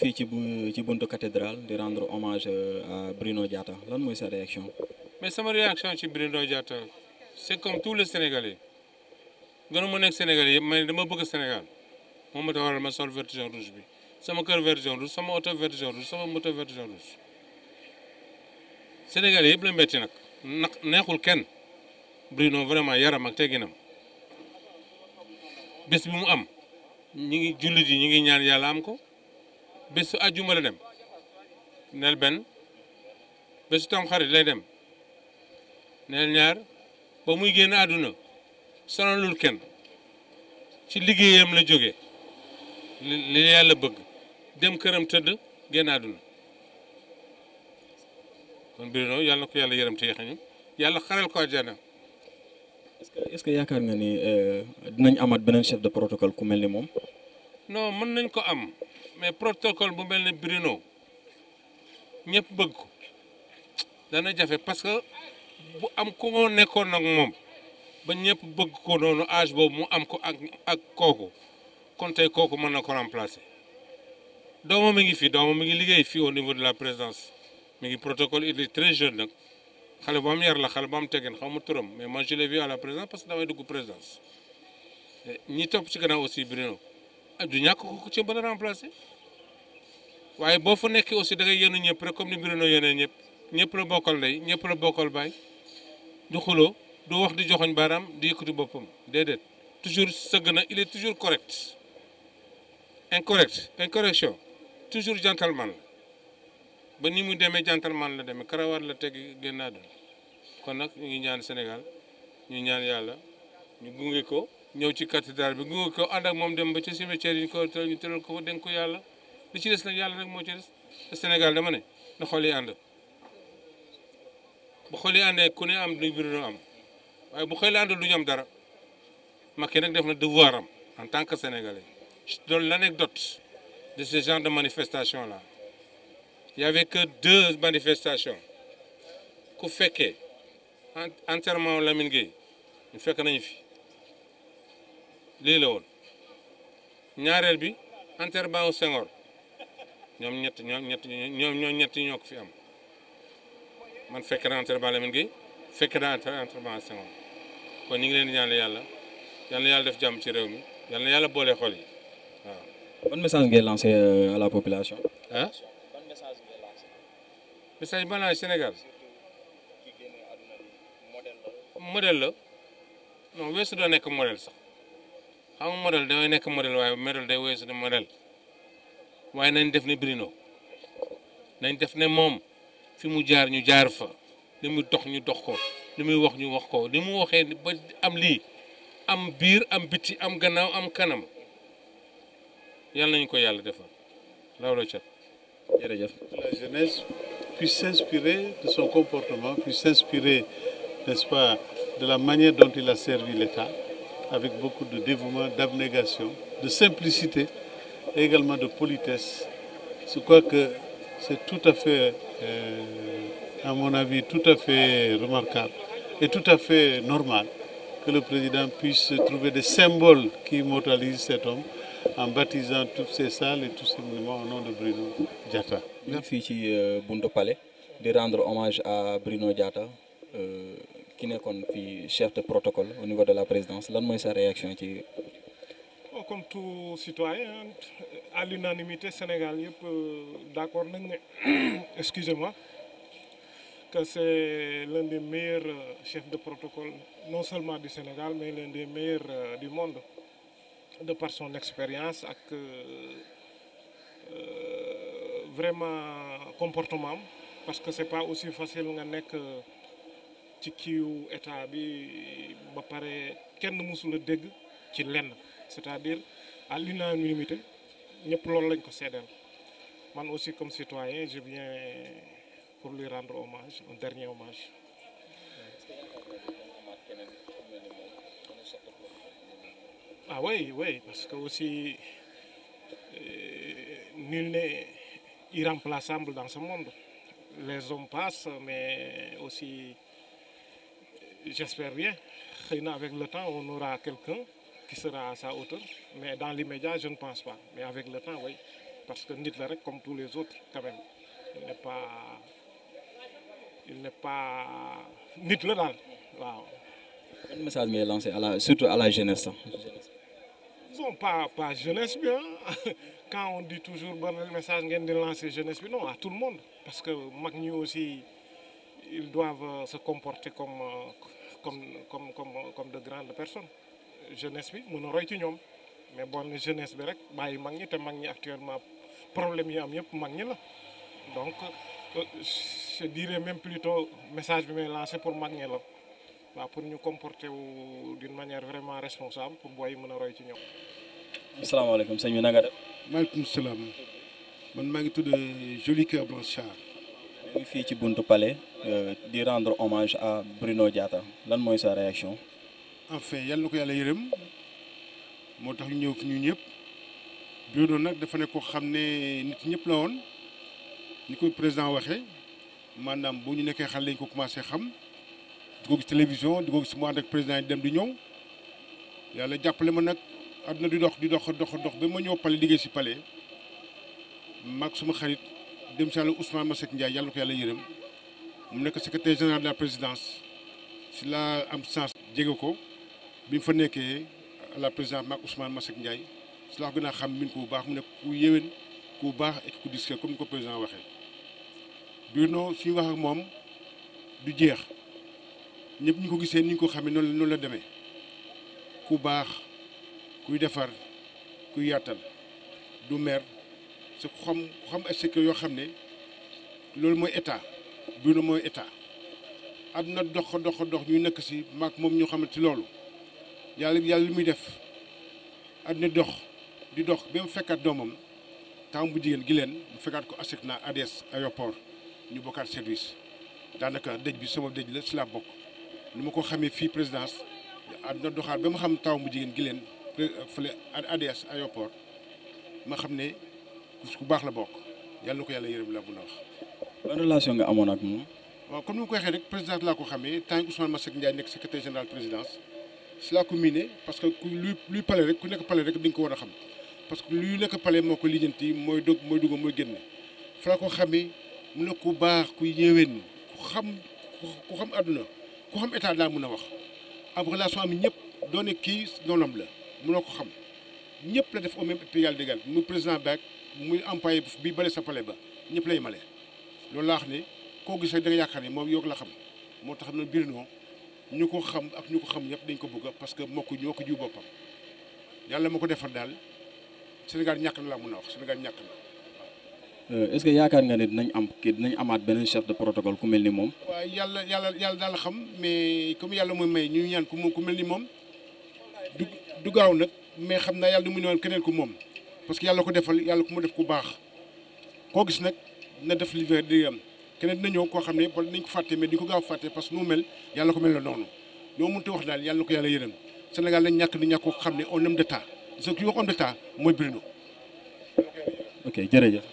fii ci buntu cathédrale di rendre hommage à Bruno Diatta lan mooy sa réaction. mais sama réaction ci Bruno Diatta c'est comme tous les Sénégalais gënu ma nekk Sénégalais yëpp mais dama bëgg Sénégal moom ma tax waral ma sol vert jaune rouge bi sama kër vert jaune rouge sama oto vert jaune rouge sama moto vert jaune rouge Sénégalais yëpp la metti nag neexul kenn Bruno vraiment yaram ak tegginam bés bi mu am ñi ngi jullit yi ñi ngi ñaan yàlla am ko bésu àjjuma la dem neel benn bésu tam xarit lay dem neel ñaar ba muy génn àdduna sonalul kenn ci liggéeyam la jóge li yàlla bëgg dem këram tëdd génn àdduna kon Bruno yàlla na ko yàlla yërëm te yaxañu yàlla xaral ko àjjana. est-ce que yaakaar nga ni dinañ amaat beneen chef de protocole ku mel ni moom. non mën nañ ko am mais protocole bu mel ni Bruno ñëpp bëgg ko dana jafe parce que bu am ku moo nekkoon nag moom ba ñëpp bëgg ko noonu âge boobu mu am ko ak kooku kon tey kooku mën na ko remplacer doomam mi ngi fi doomam mi ngi liggéey fii au niveau de la présidence mi ngi protocole il est très jeune nag xale bu am yar la xale bu am teggin xaw ma turam mais moi je l'ai vu à la présidence parce que damay dugg présidence ñi topp ci gannaaw aussi Bruno du ñàkk ko ci mën a remplacer waaye boo fa nekkee aussi da ngay yéenu ñëpp rek comme ni Bruno yéenee ñëpp la bokkal ndey ñëpp la bokkal baay du xuloo du wax di joxoñ baaraam di yëkkati boppam déedéet toujours sëgg na il est toujours correct incorrection toujours gentleman la ba ni mu demee gentleman la demee karawaat la teg génn àdduna kon nag ñu ngi ñaan Sénégal ñu ñaan yàlla ñu gunge ko ñëw ci cathédrale bi gunge ko ànd ak moom dem ba ci cimetière yi ñu tëral ko fa dénk ko yàlla li ci des nag yàlla rek moo ci des te Sénégal dama ne na xol yi ànd bu xol yi àndee ku ne am lu Bruno am waaye bu xol yi àndul du ñu am dara Macky nag def na devoir am en tant que Sénégalais. Je donne l'anecdote de ce genre de manifestation là il y avait que 2 manifestations ku fekkee enterrement Lamine Gueye ñu fekk nañu fi lii la woon ñaareel bi enterrement wu Senghor ñoom ñett ñoo ko fi am man fekk na enterrement Lamine Gueye fekk na enterrement Senghor kon ñu ngi leen di ñaan yàlla yàlla def jàmm ci réew mi yàlla boole xol yi waaw. ban message ngay lancé à la population. ah message balaa Sénégal modèle la non weesu doo nekk modèle sax xam nga modèle damay nekk modèle waaye modèle day weesu de modèle waaye nañ def ne Bruno nañ def ne moom fi mu jaar ñu jaar fa li muy dox ñu dox ko li muy wax ñu wax ko li mu waxee ba am lii am biir am biti am gannaaw am kanam yàlla nañu ko yàlla defal loolu cat jërëjëf. La jeunesse puisse s'inspirer de son comportement, puisse s'inspirer, n'est-ce pas, de la manière dont il a servi l'État, avec beaucoup de dévouement, d'abnégation, de simplicité et également de politesse. Je crois que c'est tout à fait, à mon avis, tout à fait remarquable et tout à fait normal que le président puisse trouver des symboles qui immortalisent cet homme en baptisant toutes ces salles et tous ces monuments au nom de Bruno Diatta. ñu ngi fii ci buntu palais di rendre hommage à Bruno Diatta ki nekkoon fii chef de protocole au niveau de la présidence lan mooy sa réaction ci. Comme tout citoyen à l'unanimité Sénégal yëpp d'accord nañ ne excusez-moi que c'est l'un des meilleurs chefs de protocole non seulement du Sénégal mais l'un des meilleurs du monde de par son expérience ak vraiment comportement parce que c'est pas aussi facile nga nekk ci kiiwu état bi ba pare kenn mësula dégg ci lenn c'est-à-dire à l'unanimité ñëpp loolu lañ ko seedeel man aussi comme citoyen je viens pour lui rendre hommage un dernier hommage. Ah oui, parce que aussi nul n'est irremplaçable dans ce monde. Les hommes passent, mais aussi, j'espère bien, avec le temps, on aura quelqu'un qui sera à sa hauteur. Mais dans l'immédiat, je ne pense pas. Mais avec le temps, oui. parce que nit la rek comme tous les autres quand même il n'est pas nit la daal waaw. Quel message ngay lancé surtout à la jeunesse sax. Bon pas jeunesse bi quand on dit toujours ban message ngeen di lancer jeunesse bi non à tout le monde parce que mag ñi aussi ils doivent se comporter comme de grandes personnes jeunesse bi mën a roy ci ñoom mais bon jeunesse bi rek bàyyi mag ñi te mag ñi actuellement problème yi am yëpp mag ñi la donc je dirais même plutôt message bi may lancé pour mag ñi la waaw pour ñu comporter wu d'une manière vraiment responsable pour booy mën a roy ci ñoom. asalaamaaleykum sëñ bi na nga def. maaleykum salaam man maa ngi tudd Joli Cœur Blanchard. ñu ngi fii ci buntu palais di rendre hommage à Bruno Diatta lan mooy sa réaction. enfin yàlla na ko yàlla yërëm moo tax ñu ñëw fi ñu ñëpp Bruno nag dafa ne ko xam ne nit ñëpp la woon ni ko président waxee maanaam bu ñu nekkee xale lañ ko commencé xam di ko gis télévision di ko gis mu ànd ak président yi dem di ñëw yàlla jàppale ma nag àdduna di dox ba ma ñëw palais liggéey si palais maag suma xarit dem si yàlla Ousmane Masseck Ndiaye yàlla na ko yàlla yërëm mu nekk secrétaire général de la présidence si la am sens jege ko bi mu fa nekkee à la présidence maag Ousmane Masseck Ndiaye si laa gën a xam min ko bu baax mu nekk ku yéwén ku baax et ku discret comme ni ko président waxee. Bruno suñu wax ak moom du jeex ñëpp ñu ko gisee ni ñu ko xamee noonu la demee ku baax kuy defar kuy yaatal du mer c'est ku xam ay secret yoo xam ne loolu mooy état Bruno mooy état àdduna dox ñuy nekk si maag moom ñoo xam ne ci loolu yàlla li muy def àdduna di dox ba mu fekkaat doomam taam bu jigéen gi leen mu fekkaat ko ASECNA ADS aéroport ñu bokkaat service daanaka dëj bi sama dëj la si laa bokk ni ma ko xamee fii présidence àdduna doxaat ba ma xam taw bu jigéen gi leen fële ADS aéroport ma xam ne ku baax la bokk yàlla na ko yàlla yërëm la mun a wax. ban relation nga amoon ak moom. waaw comme ni ma ko waxee rek présidence laa ko xamee tant que Ousmane Masseck Ndiaye nekk secrétaire général présidence si laa ko miine parce que luy palais rek ku nekk palais rek di nga ko war a xam parce que luy nekk palais moo ko lijjanti mooy dugg mooy génne fa laa ko xamee mu ne ku baax ku yéwén ku xam àdduna ku xam état laa mun a wax am relation am ñëpp doone kii noonam la munoo ko xam ñëpp la def au même pied d'égal muy président baak muy employé bi bale sa palais ba ñëpp lay male loolu laa wax ne koo gis rek da nga yaakaar ne moom yow la xam moo tax na Bruno ñu ko xam ak ñu ko xam ñëpp dañ ko bëgg parce que ñoo ko jiw boppam yàlla moo ko defal daal Sénégal ñàkk na laa mun a wax Sénégal ñàkk na. est-ce que yaakaar nga ne dinañ amaat beneen chef de protocole ku mel ni moom. waaw yàlla daal xam mais comme yàlla mooy may ñu ñaan ku mel ni moom du gaaw nag mais xam naa yàlla du mu ñëwoon keneen ku moom parce que yàlla ko defal yàlla ku mu def ku baax koo gis nag na def li di am keneen dina ñëw koo xam ne ba nañ ko fàtte mais di ko gaaw fàtte parce que nu mu mel yàlla ko mel la noonu loo mënut a wax daal yàlla na ko yàlla yërëm Sénégal lañ ñàkk ko xam ne un homme d'état ce qui wax homme d'état mooy Bruno. ok jërëjëf.